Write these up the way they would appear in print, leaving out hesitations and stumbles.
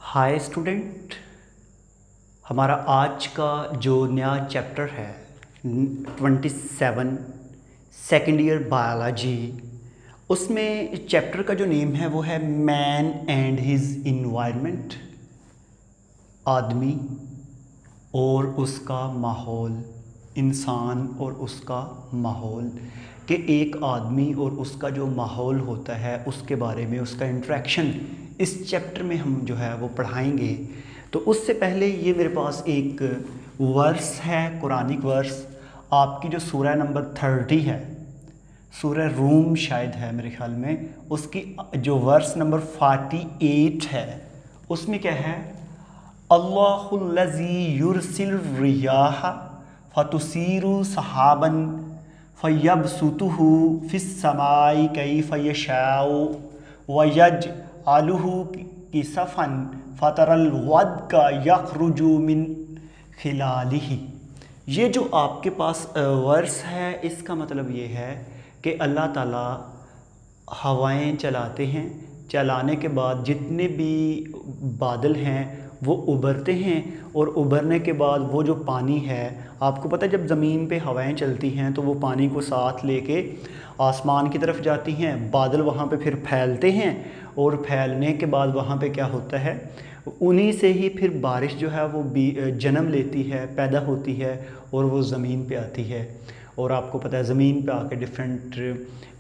Hi student, हमारा आज का जो नया चैप्टर है 27 सेकेंड ईयर बायोलॉजी। उसमें चैप्टर का जो नेम है वो है मैन एंड हिज इन्वायरमेंट, आदमी और उसका माहौल, इंसान और उसका माहौल कि एक आदमी और उसका जो माहौल होता है उसके बारे में उसका इंटरेक्शन इस चैप्टर में हम जो है वो पढ़ाएंगे। तो उससे पहले ये मेरे पास एक वर्स है, कुरानिक वर्स, आपकी जो सूरह नंबर 30 है, सूरह रूम शायद है मेरे ख्याल में, उसकी जो वर्स नंबर 48 है उसमें क्या है, अल्लाहुल्लज़ी युरसिल रियाह फतुसीरु सहाबन फयबसुतुहु फिस्समाई कैफ यशाउ वयजअलुहु किसफन फतरल वदका यखरुजु मिन खिलालिही। ये जो आपके पास वर्स है इसका मतलब ये है कि अल्लाह ताला हवाएं चलाते हैं, चलाने के बाद जितने भी बादल हैं वो उभरते हैं और उभरने के बाद वो जो पानी है, आपको पता है जब ज़मीन पे हवाएं चलती हैं तो वो पानी को साथ लेके आसमान की तरफ जाती हैं, बादल वहाँ पे फिर फैलते हैं और फैलने के बाद वहाँ पे क्या होता है, उन्हीं से ही फिर बारिश जो है वो जन्म लेती है, पैदा होती है और वो ज़मीन पे आती है। और आपको पता है ज़मीन पे आके डिफरेंट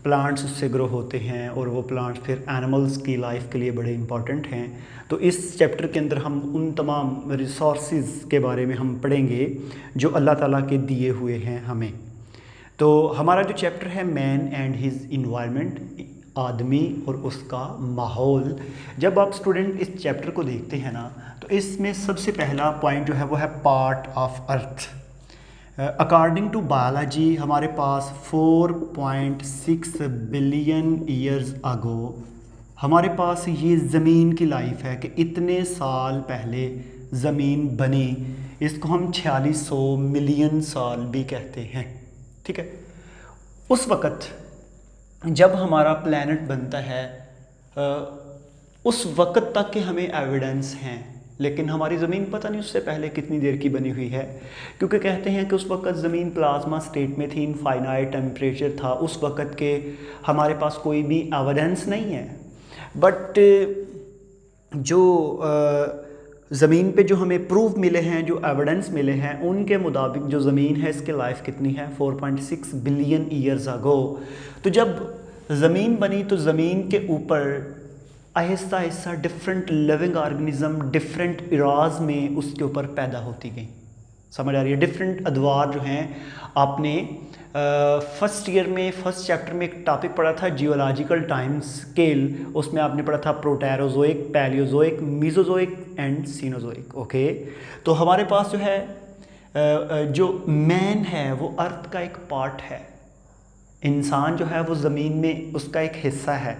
प्लांट्स उससे ग्रो होते हैं और वो प्लांट्स फिर एनिमल्स की लाइफ के लिए बड़े इंपॉर्टेंट हैं। तो इस चैप्टर के अंदर हम उन तमाम रिसोर्सेज के बारे में हम पढ़ेंगे जो अल्लाह ताला के दिए हुए हैं हमें। तो हमारा जो चैप्टर है मैन एंड हिज इन्वायरमेंट, आदमी और उसका माहौल, जब आप स्टूडेंट इस चैप्टर को देखते हैं ना तो इसमें सबसे पहला पॉइंट जो है वो है part of earth. According to biology हमारे पास 4.6 बिलियन ईयर्स अगो हमारे पास ये ज़मीन की लाइफ है कि इतने साल पहले ज़मीन बनी। इसको हम 4600 मिलियन साल भी कहते हैं, ठीक है। उस वक़्त जब हमारा प्लैनेट बनता है उस वक़्त तक के हमें एविडेंस हैं, लेकिन हमारी ज़मीन पता नहीं उससे पहले कितनी देर की बनी हुई है, क्योंकि कहते हैं कि उस वक़्त ज़मीन प्लाज्मा स्टेट में थी, इनफाइनाइट टेम्परेचर था, उस वक़्त के हमारे पास कोई भी एविडेंस नहीं है। बट जो ज़मीन पे जो हमें प्रूफ मिले हैं, जो एविडेंस मिले हैं, उनके मुताबिक जो ज़मीन है इसकी लाइफ कितनी है, 4.6 बिलियन ईयर्स अगो। तो जब ज़मीन बनी तो ज़मीन के ऊपर Aahista Aahista different living organism different Ira's में उसके ऊपर पैदा होती गई। समझ आ रही है? डिफरेंट अदवार जो हैं, आपने फर्स्ट ईयर में फर्स्ट चैप्टर में एक टॉपिक पढ़ा था जियोलॉजिकल टाइम स्केल, उसमें आपने पढ़ा था Proterozoic, Palaeozoic, Mesozoic and Cenozoic. Okay, तो हमारे पास जो है जो मैन है वो अर्थ का एक पार्ट है। इंसान जो है वो ज़मीन में उसका एक हिस्सा है,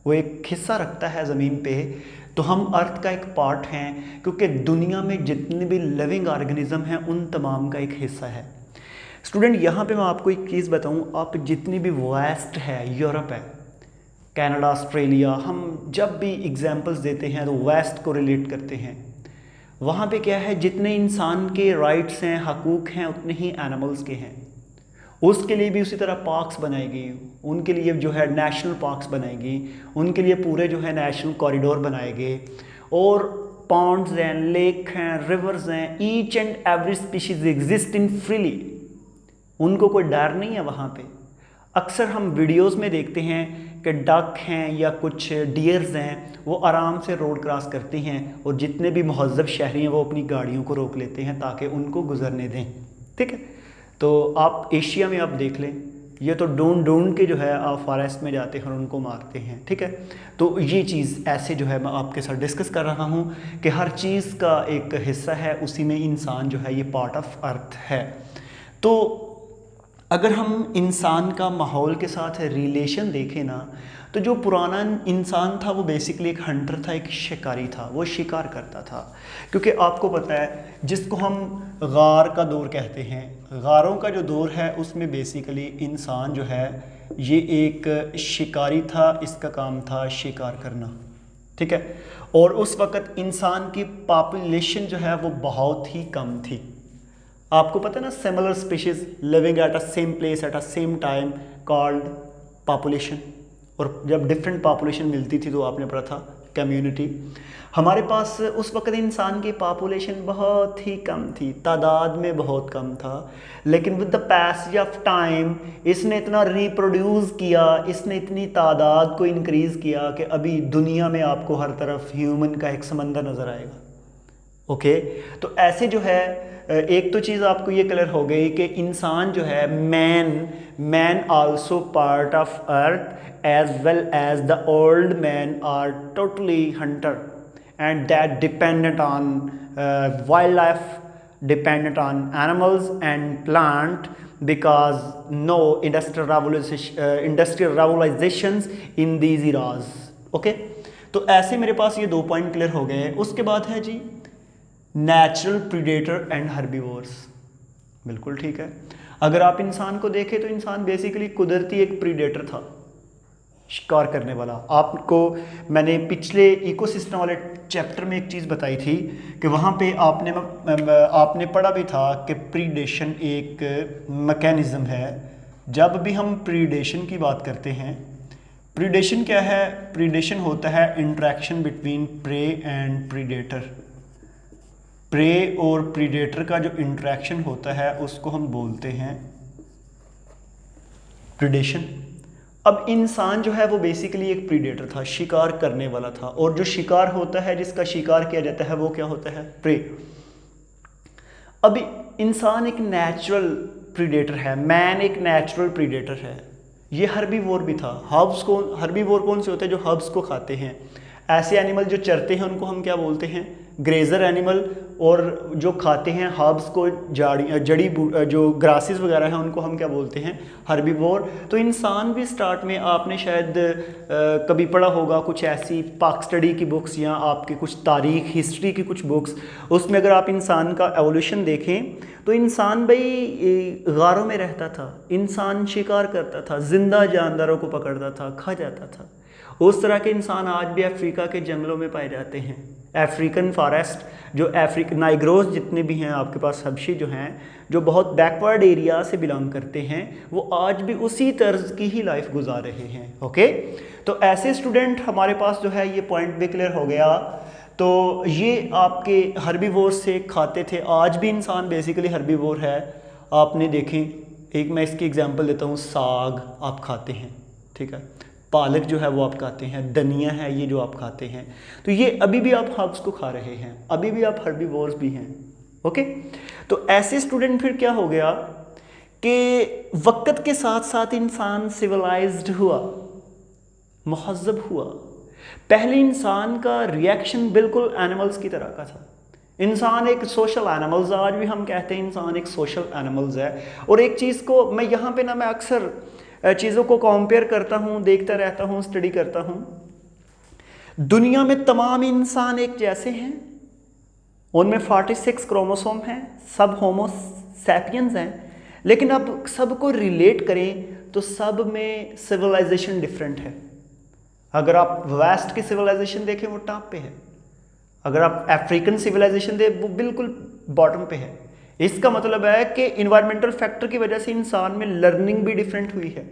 वो एक हिस्सा रखता है ज़मीन पे। तो हम अर्थ का एक पार्ट हैं क्योंकि दुनिया में जितने भी लिविंग ऑर्गेनिज्म हैं उन तमाम का एक हिस्सा है। स्टूडेंट यहाँ पे मैं आपको एक चीज़ बताऊँ, आप जितनी भी वेस्ट है, यूरोप है, कनाडा, ऑस्ट्रेलिया, हम जब भी एग्जांपल्स देते हैं तो वेस्ट को रिलेट करते हैं। वहाँ पे क्या है, जितने इंसान के राइट्स हैं, हकूक़ हैं, उतने ही एनिमल्स के हैं। उसके लिए भी उसी तरह पार्क्स बनाएगी, उनके लिए जो है नेशनल पार्क्स बनाएगी, उनके लिए पूरे जो है नेशनल कॉरिडोर बनाएंगे, और पॉन्ड्स हैं, लेक हैं, रिवर्स हैं, each and every species exist in freely. उनको कोई डर नहीं है वहाँ पे। अक्सर हम वीडियोस में देखते हैं कि डक हैं या कुछ डियर्स हैं, वो आराम से रोड क्रॉस करती हैं और जितने भी महज़्ज़ब शहरी हैं वो अपनी गाड़ियों को रोक लेते हैं ताकि उनको गुजरने दें, ठीक है। तो आप एशिया में आप देख लें, ये तो ढूंढ के जो है आप फॉरेस्ट में जाते हैं और उनको मारते हैं, ठीक है। तो ये चीज़ ऐसे जो है मैं आपके साथ डिस्कस कर रहा हूँ कि हर चीज़ का एक हिस्सा है, उसी में इंसान जो है ये पार्ट ऑफ अर्थ है। तो अगर हम इंसान का माहौल के साथ रिलेशन देखें ना, तो जो पुराना इंसान था वो बेसिकली एक हंटर था, एक शिकारी था, वो शिकार करता था। क्योंकि आपको पता है जिसको हम गार का दौर कहते हैं, गारों का जो दौर है उसमें बेसिकली इंसान जो है ये एक शिकारी था, इसका काम था शिकार करना, ठीक है। और उस वक़्त इंसान की पॉपुलेशन जो है वो बहुत ही कम थी। आपको पता है ना, similar species living at a same place at a same time called population. और जब डिफरेंट पॉपुलेशन मिलती थी तो आपने पढ़ा था कम्युनिटी। हमारे पास उस वक्त इंसान की पॉपुलेशन बहुत ही कम थी, तादाद में बहुत कम था, लेकिन with the passage of time इसने इतना रिप्रोड्यूस किया, इसने इतनी तादाद को इंक्रीज़ किया कि अभी दुनिया में आपको हर तरफ ह्यूमन का एक समंदर नज़र आएगा। ओके, तो ऐसे जो है एक तो चीज़ आपको ये क्लियर हो गई कि इंसान जो है man also part of earth as well as the old man are totally hunter and that dependent on wild life, dependent on animals and plant because no industrial revolutions in these eras। Okay, तो ऐसे मेरे पास ये 2 point clear हो गए। उसके बाद है जी natural predator and herbivores. बिल्कुल ठीक है। अगर आप इंसान को देखें तो इंसान बेसिकली कुदरती एक प्रीडेटर था, शिकार करने वाला। आपको मैंने पिछले इकोसिस्टम वाले चैप्टर में एक चीज़ बताई थी कि वहाँ पे आपने पढ़ा भी था कि प्रीडेशन एक मैकेनिज़्म है। जब भी हम प्रीडेशन की बात करते हैं, प्रीडेशन क्या है? प्रीडेशन होता है interaction between prey and predator. Prey और प्रीडेटर का जो इंटरेक्शन होता है उसको हम बोलते हैं प्रीडेशन। अब इंसान जो है वो बेसिकली एक प्रीडेटर था, शिकार करने वाला था, और जो शिकार होता है, जिसका शिकार किया जाता है, वो क्या होता है? प्रे। अभी इंसान एक नेचुरल प्रीडेटर है, मैन एक नेचुरल प्रीडेटर है। ये हर्बीवोर भी था। हर्बीवोर कौन से होते हैं? जो हर्ब्स को खाते हैं। ऐसे एनिमल जो चरते हैं उनको हम क्या बोलते हैं? Grazer animal. और जो खाते हैं हर्ब्स को, जो ग्रासेस वगैरह हैं, उनको हम क्या बोलते हैं? हर्बीवोर। तो इंसान भी स्टार्ट में, आपने शायद कभी पढ़ा होगा कुछ ऐसी पाक स्टडी की बुक्स या आपकी कुछ तारीख हिस्ट्री की कुछ बुक्स, उसमें अगर आप इंसान का एवोल्यूशन देखें तो इंसान भाई गारों में रहता था, इंसान शिकार करता था, जिंदा जानदारों को पकड़ता था, खा जाता था। उस तरह के इंसान आज भी अफ्रीका के जंगलों में पाए जाते हैं। अफ्रीकन फॉरेस्ट, जो नाइग्रोस जितने भी हैं आपके पास, हबशी जो हैं, जो बहुत बैकवर्ड एरिया से बिलोंग करते हैं, वो आज भी उसी तर्ज की ही लाइफ गुजार रहे हैं। ओके, तो ऐसे स्टूडेंट हमारे पास जो है, ये पॉइंट भी क्लियर हो गया। तो ये आपके हर्बीवोर से खाते थे, आज भी इंसान बेसिकली हर्बीवोर है। आपने देखें, एक मैं इसकी एग्जांपल देता हूँ, साग आप खाते हैं, ठीक है, पालक जो है वो आप खाते हैं, धनिया है ये जो आप खाते हैं, तो ये अभी भी आप हर्ब्स को खा रहे हैं, अभी भी आप हर्बीवोर्स भी हैं। ओके, तो ऐसे स्टूडेंट फिर क्या हो गया कि वक्त के साथ साथ इंसान सिविलाइज्ड हुआ, महज़ब हुआ। पहले इंसान का रिएक्शन बिल्कुल एनिमल्स की तरह का था। इंसान एक सोशल एनिमल्स, आज भी हम कहते हैं इंसान एक सोशल एनिमल्स है। और एक चीज़ को मैं यहाँ पे मैं अक्सर चीज़ों को कंपेयर करता हूँ, देखता रहता हूँ, स्टडी करता हूँ। दुनिया में तमाम इंसान एक जैसे हैं, उनमें 46 क्रोमोसोम हैं, सब होमो सैपियंस हैं, लेकिन अब सबको रिलेट करें तो सब में सिविलाइजेशन डिफरेंट है। अगर आप वेस्ट की सिविलाइजेशन देखें वो टॉप पे है, अगर आप अफ्रीकन सिविलाइजेशन देखें वो बिल्कुल बॉटम पे है। इसका मतलब है कि इन्वायरमेंटल फैक्टर की वजह से इंसान में लर्निंग भी डिफरेंट हुई है।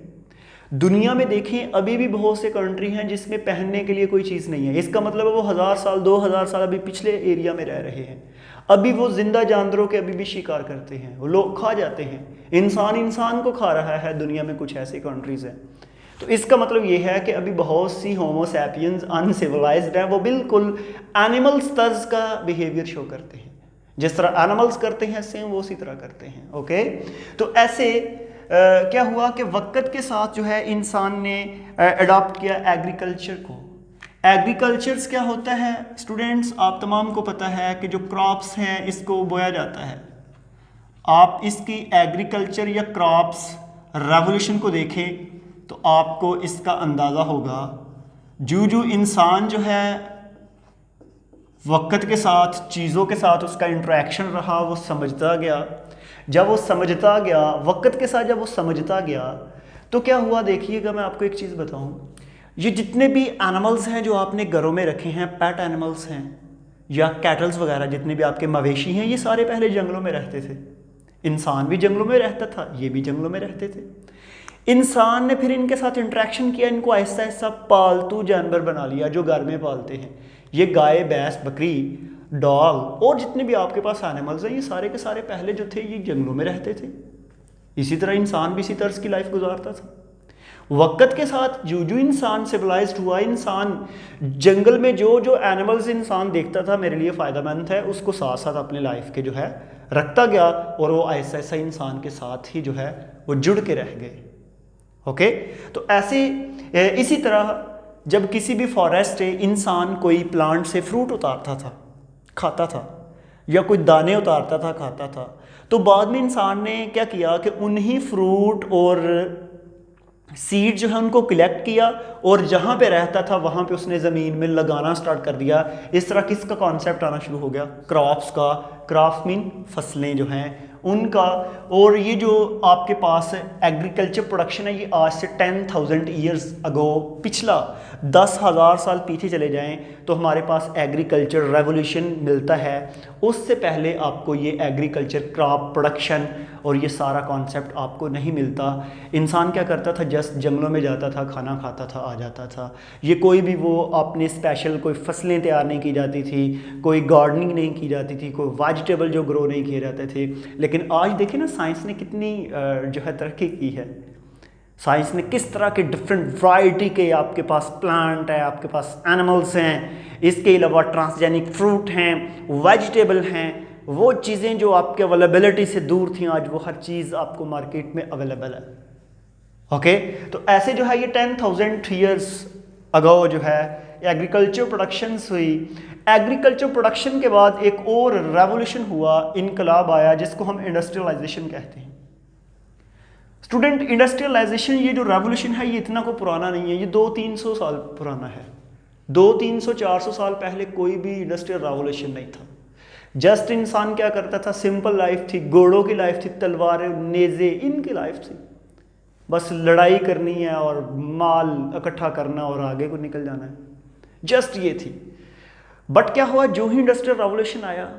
दुनिया में देखें, अभी भी बहुत से कंट्री हैं जिसमें पहनने के लिए कोई चीज़ नहीं है। इसका मतलब है वो 1000 साल 2000 साल अभी पिछले एरिया में रह रहे हैं, अभी वो जिंदा जानवरों के अभी भी शिकार करते हैं, वो लोग खा जाते हैं। इंसान को खा रहा है, दुनिया में कुछ ऐसी कंट्रीज़ हैं। तो इसका मतलब ये है कि अभी बहुत सी होमो सैपियंस अनसिविलाइज्ड हैं, वो बिल्कुल एनिमल्स तर्ज का बिहेवियर शो करते हैं। जिस तरह एनिमल्स करते हैं सेम वो उसी तरह करते हैं। ओके, तो ऐसे क्या हुआ कि वक्त के साथ जो है इंसान ने अडॉप्ट किया एग्रीकल्चर को। एग्रीकल्चर्स क्या होता है स्टूडेंट्स, आप तमाम को पता है कि जो क्रॉप्स हैं इसको बोया जाता है। आप इसकी एग्रीकल्चर या क्रॉप्स रेवोल्यूशन को देखें तो आपको इसका अंदाज़ा होगा। जो इंसान जो है वक्त के साथ, चीज़ों के साथ उसका इंटरेक्शन रहा, वो समझता गया। जब वो समझता गया, वक्त के साथ जब वो समझता गया तो क्या हुआ, देखिएगा मैं आपको एक चीज़ बताऊं। ये जितने भी एनिमल्स हैं जो आपने घरों में रखे हैं, पेट एनिमल्स हैं या कैटल्स वगैरह, जितने भी आपके मवेशी हैं, ये सारे पहले जंगलों में रहते थे। इंसान भी जंगलों में रहता था, ये भी जंगलों में रहते थे। इंसान ने फिर इनके साथ इंटरेक्शन किया, इनको ऐसा ऐसा पालतू जानवर बना लिया जो घर में पालते हैं। ये गाय, भैंस, बकरी, डॉग और जितने भी आपके पास एनिमल्स हैं, ये सारे के सारे पहले जो थे ये जंगलों में रहते थे। इसी तरह इंसान भी इसी तर्ज की लाइफ गुजारता था। वक्त के साथ जो जो इंसान सिविलाइज्ड हुआ, इंसान जंगल में जो जो एनिमल्स इंसान देखता था मेरे लिए फ़ायदेमंद है, उसको साथ साथ अपने लाइफ के जो है रखता गया, और वो ऐसा ऐसा इंसान के साथ ही जो है वो जुड़ के रह गए। ओके, तो ऐसे इसी तरह जब किसी भी फॉरेस्ट से इंसान कोई प्लांट से फ्रूट उतारता था, खाता था, या कोई दाने उतारता था, खाता था, तो बाद में इंसान ने क्या किया कि उन्हीं फ्रूट और सीड जो है उनको कलेक्ट किया और जहाँ पे रहता था वहाँ पे उसने ज़मीन में लगाना स्टार्ट कर दिया। इस तरह किसका कॉन्सेप्ट आना शुरू हो गया? क्रॉप्स का। क्रॉप्स मीन फसलें जो हैं उनका। और ये जो आपके पास एग्रीकल्चर प्रोडक्शन है, ये आज से 10,000 ईयर्स अगो, पिछला 10,000 साल पीछे चले जाएं तो हमारे पास एग्रीकल्चर रेवोल्यूशन मिलता है। उससे पहले आपको ये एग्रीकल्चर, क्रॉप प्रोडक्शन और ये सारा कॉन्सेप्ट आपको नहीं मिलता। इंसान क्या करता था? जस्ट जंगलों में जाता था, खाना खाता था, आ जाता था। ये कोई भी वो अपने स्पेशल कोई फसलें तैयार नहीं की जाती थी, कोई गार्डनिंग नहीं की जाती थी, कोई वेजिटेबल जो ग्रो नहीं किए जाते थे। लेकिन आज देखिए ना, साइंस ने कितनी जो है तरक्की की है। साइंस ने किस तरह के डिफरेंट वैरायटी के आपके पास प्लांट है, आपके पास एनिमल्स हैं, इसके अलावा ट्रांसजेनिक फ्रूट हैं, वेजिटेबल हैं, वो चीज़ें जो आपके अवेलेबिलिटी से दूर थी, आज वो हर चीज़ आपको मार्केट में अवेलेबल है। ओके, तो ऐसे जो है ये 10,000 ईयर्स अगो जो है एग्रीकल्चर प्रोडक्शंस हुई। एग्रीकल्चर प्रोडक्शन के बाद एक और रेवोल्यूशन हुआ, इनकलाब आया, जिसको हम इंडस्ट्रियलाइजेशन कहते हैं। स्टूडेंट, इंडस्ट्रियलाइजेशन ये जो रेवोल्यूशन है ये इतना को पुराना नहीं है, ये 200-300 साल पुराना है। 200-300-400 साल पहले कोई भी इंडस्ट्रियल रेवोल्यूशन नहीं था। जस्ट इंसान क्या करता था? सिंपल लाइफ थी, घोड़ों की लाइफ थी, तलवारें, नेज़े, इनकी लाइफ थी। बस लड़ाई करनी है और माल इकट्ठा करना और आगे को निकल जाना है, जस्ट ये थी। बट क्या हुआ? जो ही इंडस्ट्रियल रेवोल्यूशन आया,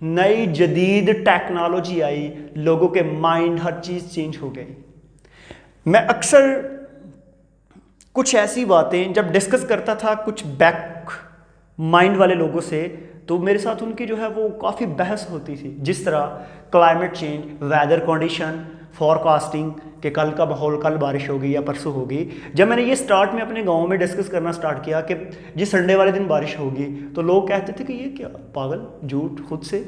नई जदीद टेक्नोलॉजी आई, लोगों के माइंड, हर चीज़ चेंज हो गई। मैं अक्सर कुछ ऐसी बातें जब डिस्कस करता था कुछ बैक माइंड वाले लोगों से, तो मेरे साथ उनकी जो है वो काफ़ी बहस होती थी। जिस तरह climate change, weather condition, forecasting कि कल का माहौल, कल बारिश होगी या परसों होगी। जब मैंने ये स्टार्ट में अपने गांव में डिस्कस करना स्टार्ट किया कि जी संडे वाले दिन बारिश होगी, तो लोग कहते थे कि ये क्या पागल, झूठ खुद से।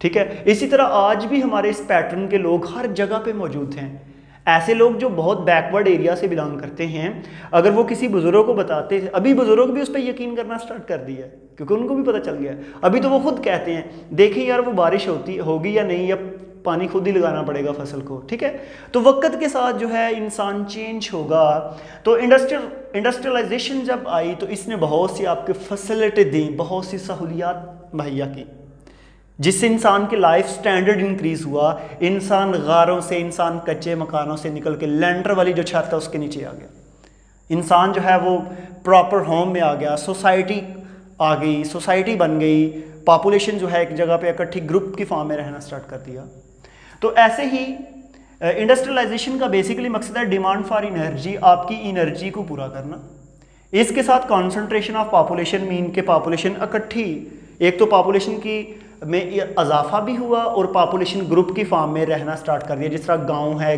ठीक है, इसी तरह आज भी हमारे इस पैटर्न के लोग हर जगह पे मौजूद हैं। ऐसे लोग जो बहुत बैकवर्ड एरिया से बिलोंग करते हैं, अगर वो किसी बुजुर्ग को बताते थे, अभी बुजुर्ग भी उस पर यकीन करना स्टार्ट कर दिया है क्योंकि उनको भी पता चल गया। अभी तो वो खुद कहते हैं देखिए यार वो बारिश होगी या नहीं, या पानी खुद ही लगाना पड़ेगा फसल को। ठीक है, तो वक्त के साथ जो है इंसान चेंज होगा। तो इंडस्ट्रियलाइजेशन जब आई तो इसने बहुत सी आपके फैसिलिटी दी, बहुत सी सहूलियात मुहैया की, जिससे इंसान की लाइफ स्टैंडर्ड इंक्रीज हुआ। इंसान गारों से, इंसान कच्चे मकानों से निकल के लैंडर वाली जो छत है उसके नीचे आ गया। इंसान जो है वो प्रॉपर होम में आ गया, सोसाइटी आ गई, सोसाइटी बन गई, पॉपुलेशन जो है एक जगह पे इकट्ठी ग्रुप की फॉर्म में रहना स्टार्ट कर दिया। तो ऐसे ही इंडस्ट्रियलाइजेशन का बेसिकली मकसद है डिमांड फॉर एनर्जी, आपकी एनर्जी को पूरा करना। इसके साथ कॉन्सेंट्रेशन ऑफ पॉपुलेशन, मीन के पॉपुलेशन इकट्ठी, एक तो पॉपुलेशन की में इजाफा भी हुआ और पॉपुलेशन ग्रुप की फॉर्म में रहना स्टार्ट कर दिया। जिस तरह गांव है,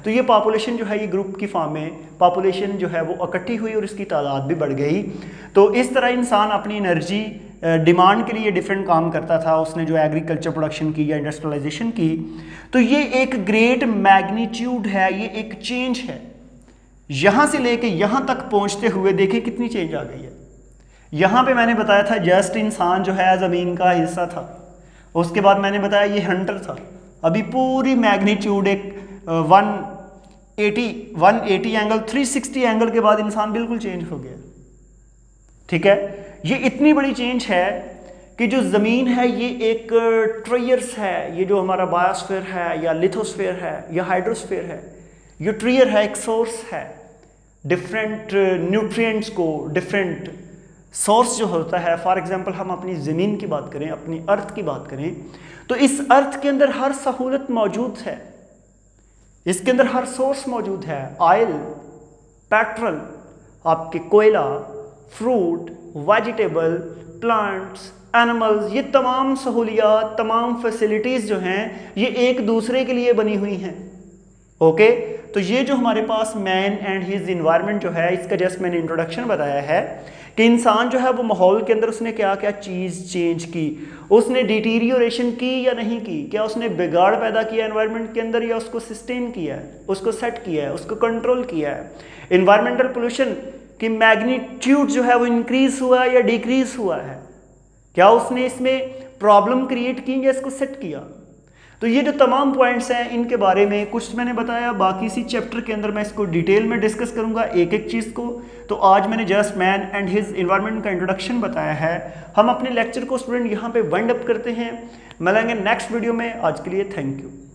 तो ये पॉपुलेशन जो है ये ग्रुप की फॉर्म में पॉपुलेशन जो है वो इकट्ठी हुई और इसकी तादाद भी बढ़ गई। तो इस तरह इंसान अपनी एनर्जी डिमांड के लिए डिफरेंट काम करता था। उसने जो एग्रीकल्चर प्रोडक्शन की या इंडस्ट्रियलाइजेशन की, तो ये एक ग्रेट मैग्नीट्यूड है, ये एक चेंज है। यहाँ से लेके यहाँ तक पहुँचते हुए देखें कितनी चेंज आ गई है। यहाँ पे मैंने बताया था जस्ट इंसान जो है ज़मीन का हिस्सा था, उसके बाद मैंने बताया ये हंटर था। अभी पूरी मैग्नीट्यूड एक 180 एंगल, 360 एंगल के बाद इंसान बिल्कुल चेंज हो गया। ठीक है, ये इतनी बड़ी चेंज है कि जो ज़मीन है ये एक ट्रियर्स है, ये जो हमारा बायोस्फीयर है या लिथोस्फीयर है या हाइड्रोस्फीयर है, ये ट्रियर है, एक सोर्स है। डिफरेंट न्यूट्रिएंट्स को, डिफरेंट सोर्स जो होता है, फॉर एग्जांपल हम अपनी ज़मीन की बात करें, अपनी अर्थ की बात करें, तो इस अर्थ के अंदर हर सहूलत मौजूद है, इसके अंदर हर सोर्स मौजूद है, ऑयल, पेट्रोल, आपके कोयला, फ्रूट, वेजिटेबल, प्लांट्स, एनिमल्स, ये तमाम सहूलियात, तमाम फैसिलिटीज़ जो हैं ये एक दूसरे के लिए बनी हुई हैं। ओके, तो ये जो हमारे पास मैन एंड हिज इन्वायरमेंट जो है, इसका जस्ट मैंने इंट्रोडक्शन बताया है कि इंसान जो है वो माहौल के अंदर उसने क्या क्या चीज़ चेंज की, उसने डिटीरियोरेशन की या नहीं की, क्या उसने बिगाड़ पैदा किया एनवायरनमेंट के अंदर या उसको सस्टेन किया है, उसको सेट किया है, उसको कंट्रोल किया है। इन्वायरमेंटल पोल्यूशन की मैग्नीट्यूड जो है वो इंक्रीज हुआ या डिक्रीज हुआ है, क्या उसने इसमें प्रॉब्लम क्रिएट की या इसको सेट किया। तो ये जो तमाम पॉइंट्स हैं इनके बारे में कुछ मैंने बताया, बाकी इसी चैप्टर के अंदर मैं इसको डिटेल में डिस्कस करूंगा एक एक चीज़ को। तो आज मैंने just man and his environment का इंट्रोडक्शन बताया है। हम अपने लेक्चर को स्टूडेंट यहाँ पे वाइंड अप करते हैं, मिलेंगे नेक्स्ट वीडियो में। आज के लिए थैंक यू।